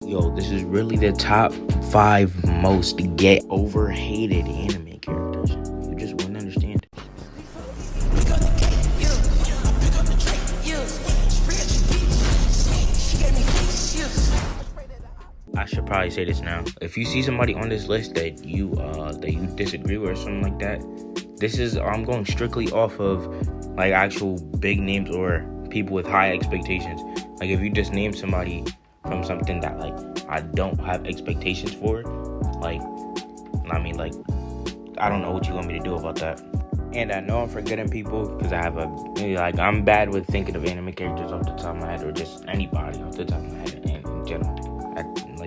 Yo, this is really the top 5 most get overhated anime characters. You just wouldn't understand. I should probably say this now. If you see somebody on this list that you disagree with or something like that, I'm going strictly off of like actual big names or people with high expectations. Like if you just name somebody from something that like I don't have expectations for, like I don't know what you want me to do about that. And I know I'm forgetting people because I'm bad with thinking of anime characters off the top of my head or just anybody off the top of my head in general.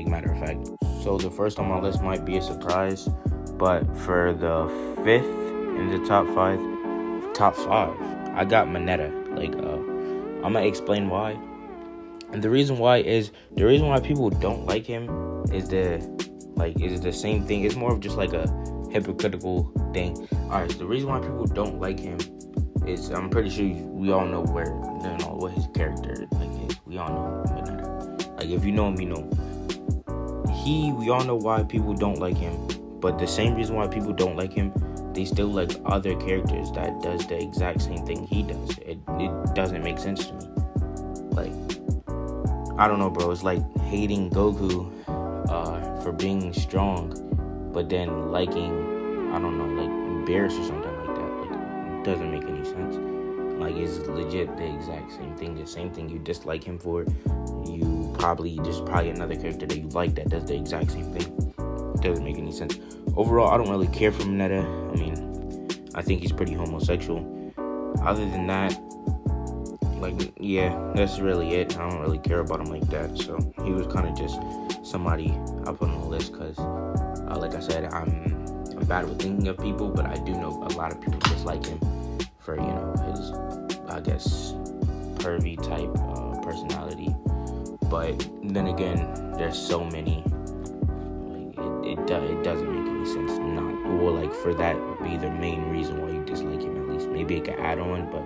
Matter of fact. So the first on my list might be a surprise, but for the 5th in the top five, I got Mineta. I'm gonna explain why. And the reason why people don't like him is the same thing. It's more of just like a hypocritical thing. Alright, so the reason why people don't like him is I'm pretty sure we all know what his character is. We all know Mineta. Like if you know him, you know. We all know why people don't like him, but the same reason why people don't like him, they still like other characters that does the exact same thing he does. It doesn't make sense to me. Like, I don't know, bro. It's like hating Goku for being strong, but then liking, I don't know, like Bears or something like that. Like, it doesn't make any sense. Like, it's legit the exact same thing. The same thing you dislike him for, probably another character that you like that does the exact same thing. It doesn't make any sense. Overall, I don't really care for Mineta. I mean, I think he's pretty homosexual. Other than that, that's really it. I don't really care about him like that. So he was kind of just somebody I put on the list because, like I said, I'm bad with thinking of people, but I do know a lot of people dislike him for, his, I guess, pervy type personality. But then again, there's so many. It doesn't make any sense. For that be the main reason why you dislike him. At least maybe it can add on. But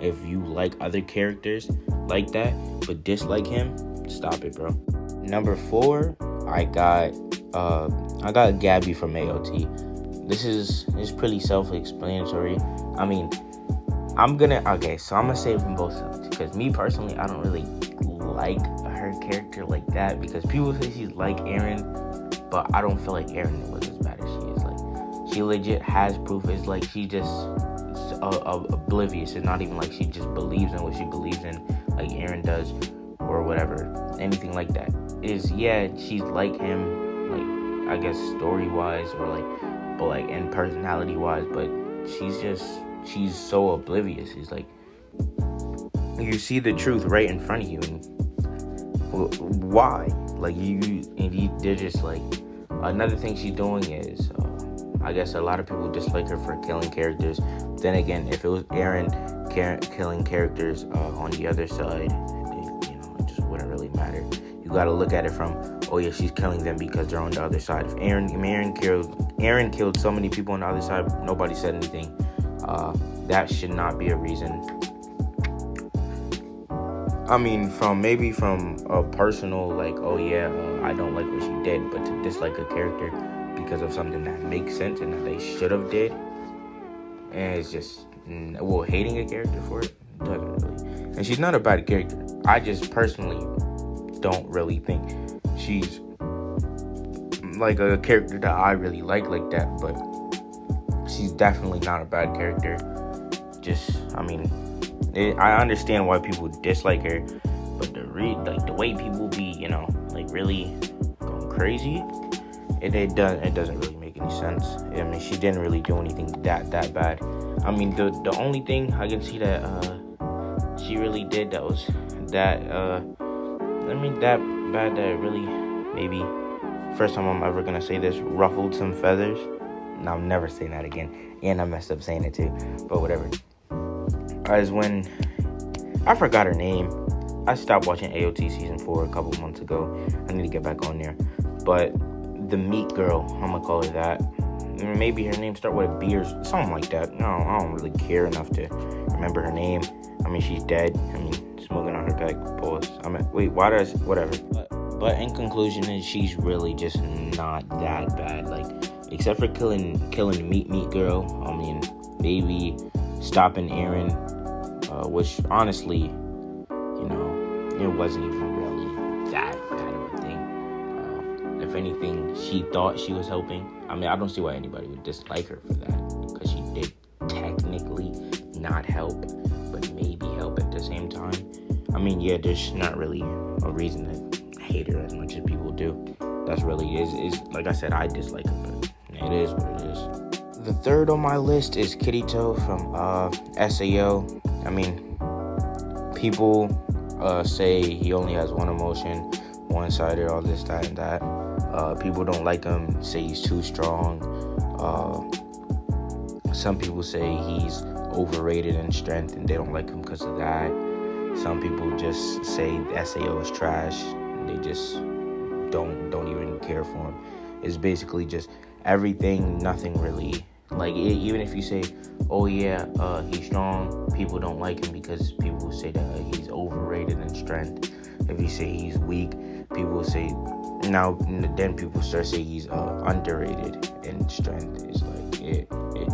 if you like other characters like that but dislike him, stop it, bro. Number 4, I got Gabby from AOT. This is pretty self-explanatory. I mean, I'm gonna say it from both sides because me personally, I don't really like her character like that because people say she's like Eren, but I don't feel like Eren was as bad as she is. Like, she legit has proof. It's like she just oblivious. It's not even like she just believes in what she believes in like Eren does or whatever, anything like that. She's like him, like I guess story wise and personality wise, but she's so oblivious. It's like you see the truth right in front of you, and why? Like they're just like. Another thing she's doing is, I guess a lot of people dislike her for killing characters. Then again, if it was Eren killing characters on the other side, it just wouldn't really matter. You got to look at it from, she's killing them because they're on the other side. If Eren killed so many people on the other side, nobody said anything. That should not be a reason. I mean, from a personal, I don't like what she did, but to dislike a character because of something that makes sense and that they should have did, and it's just, hating a character for it, doesn't really. And she's not a bad character. I just personally don't really think she's like a character that I really like that, but she's definitely not a bad character. I understand why people dislike her, but the way people be, really going crazy, it doesn't really make any sense. I mean, she didn't really do anything that bad. I mean, the only thing I can see that she really did that was that bad that really maybe first time I'm ever gonna say this, ruffled some feathers. And I'm never saying that again, and I messed up saying it too, but whatever. As when I forgot her name. I stopped watching AOT season 4 a couple months ago. I need to get back on there. But the meat girl, I'm gonna call her that. Maybe her name start with a B or something like that. No, I don't really care enough to remember her name. I mean, she's dead. I mean, smoking on her back. Pause. Whatever. But in conclusion, is she's really just not that bad. Like, except for killing Meat Girl. I mean, maybe stopping Aaron, which honestly, it wasn't even really that bad of a thing. If anything, she thought she was helping. I mean, I don't see why anybody would dislike her for that, because she did technically not help, but maybe help at the same time. I mean, yeah, there's not really a reason to hate her as much as people do. That's really is like I said, I dislike her, but it is what it is. The third on my list is Kirito from SAO. I mean, people say he only has one emotion, one-sided, all this, that, and that. People don't like him, say he's too strong. Some people say he's overrated in strength and they don't like him because of that. Some people just say SAO is trash and they just don't even care for him. It's basically just everything, nothing really. Like, even if you say, oh yeah, he's strong, people don't like him because people say that he's overrated in strength. If you say he's weak, people say, then people start saying he's underrated in strength. It's like, it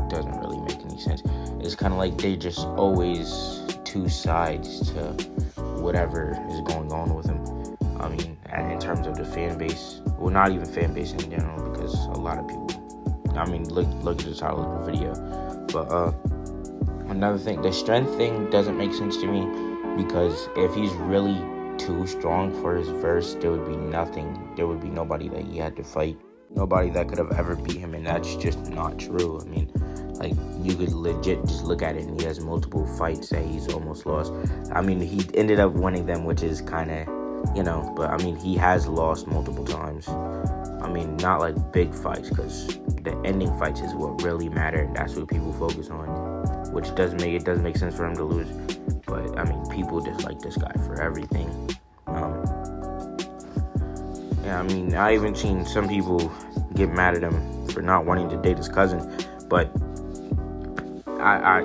doesn't really make any sense. It's kind of like they just always two sides to whatever is going on with him. I mean, in terms of the fan base, well, not even fan base in general, because a lot of people, I mean, look at the title of the video. But another thing, the strength thing doesn't make sense to me, because if he's really too strong for his verse, there would be nobody that he had to fight, nobody that could have ever beat him, and that's just not true. I mean, like, you could legit just look at it and he has multiple fights that he's almost lost. I mean, he ended up winning them, which is kind of, but I mean, he has lost multiple times. I mean, not like big fights, because the ending fights is what really matter. That's what people focus on, which doesn't make sense for him to lose. But I mean, people dislike this guy for everything. I mean, I even seen some people get mad at him for not wanting to date his cousin, but I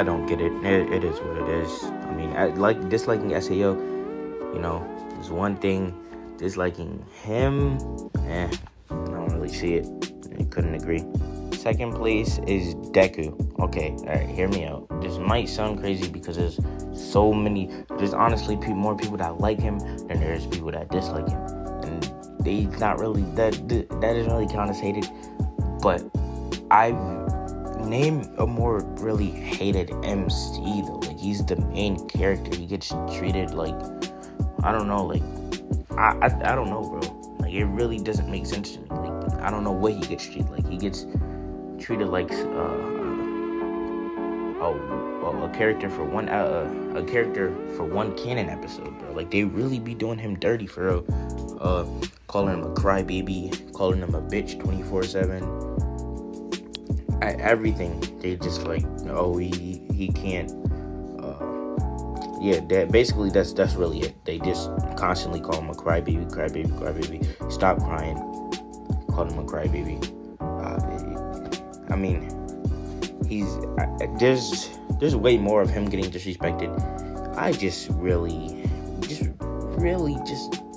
don't get it. It is what it is. I mean, disliking SAO, is one thing. Disliking him, I don't really see it. I couldn't agree. Second place is Deku. Okay, alright, hear me out. This might sound crazy because there's honestly more people that like him than there's people that dislike him. And he's not really, that isn't really count as hated. But I've named a more really hated MC though. Like, he's the main character. He gets treated like, I don't know, like, I don't know, bro. Like, it really doesn't make sense to me. Like, I don't know what he gets treated like. He gets treated like a character for one canon episode, bro. Like, they really be doing him dirty for real. Calling him a crybaby, calling him a bitch 24/7. Everything. They just like, oh, he can't. Basically that's really it. They just constantly call him a crybaby. Stop crying. Call him a crybaby. I mean, there's way more of him getting disrespected. I just really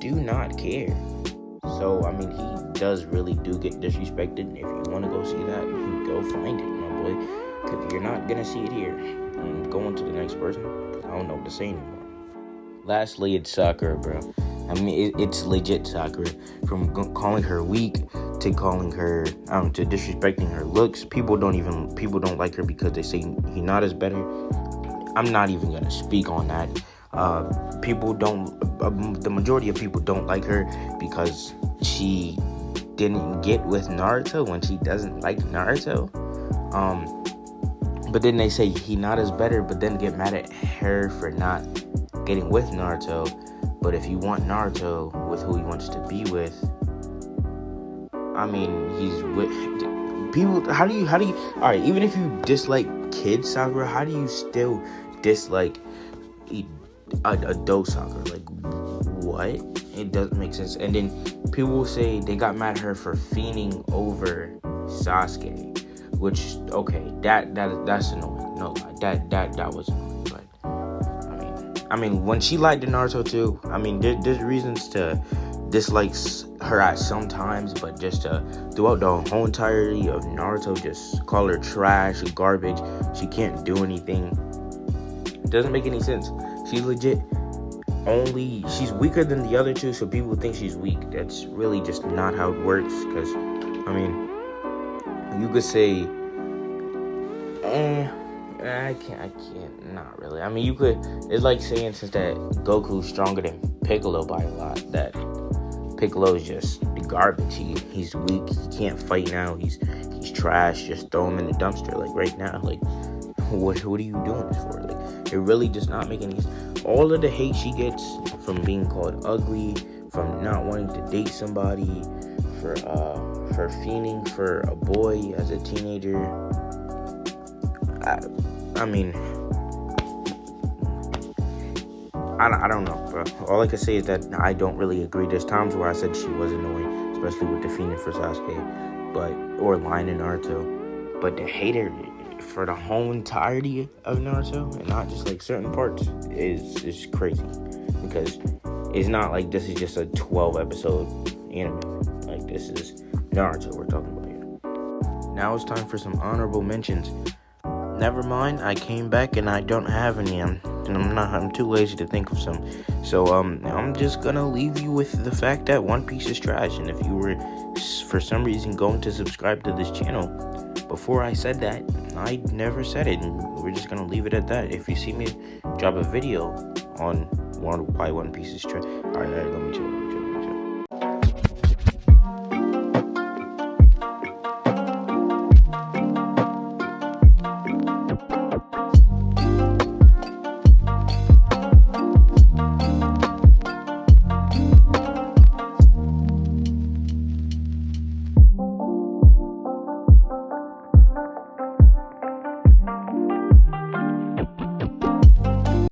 do not care. So, I mean, he do get disrespected. If you want to go see that, go find it, my boy. Because you're not going to see it here. I'm going to the next person. I don't know what to say anymore. Lastly, it's Sakura, bro. I mean, it's legit Sakura. From calling her weak to calling her, to disrespecting her looks. People don't like her because they say Hinata's better. I'm not even gonna speak on that. The majority of people don't like her because she didn't get with Naruto when she doesn't like Naruto. But then they say Hinata's better, but then get mad at her for not getting with Naruto. But if you want Naruto with who he wants to be with, I mean, he's with people. How do you? All right, even if you dislike Kid Sakura, how do you still dislike adult Sakura? Like, what? It doesn't make sense. And then people will say they got mad at her for fiending over Sasuke. Which, okay, that's annoying. No lie, that was annoying. But I mean, I mean, when she lied to Naruto too, I mean, there's reasons to dislike her at some times, but just throughout the whole entirety of Naruto, just call her trash, garbage. She can't do anything. It doesn't make any sense. She's legit she's weaker than the other two, so people think she's weak. That's really just not how it works. Because, I mean, you could say, I can't, not really. I mean, it's like saying since that Goku's stronger than Piccolo by a lot, that Piccolo's just garbage. He's weak. He can't fight now. He's trash. Just throw him in the dumpster, like right now. Like, what are you doing this for? Like, it really does not make any sense. All of the hate she gets from being called ugly, from not wanting to date somebody, for fiending for a boy as a teenager. I mean, I don't know, bro. All I can say is that I don't really agree. There's times where I said she was annoying, especially with the fiending for Sasuke, or lying to Naruto. But to hate her for the whole entirety of Naruto and not just like certain parts is crazy, because it's not like this is just a 12 episode anime. Like, this is Naruto we're talking about here. Now it's time for some honorable mentions. Never mind, I came back and I don't have any. I'm too lazy to think of some. So I'm just gonna leave you with the fact that One Piece is trash. And if you were for some reason going to subscribe to this channel before I said that, I never said it, and we're just gonna leave it at that. If you see me drop a video on why One Piece is trash, alright, let me chill.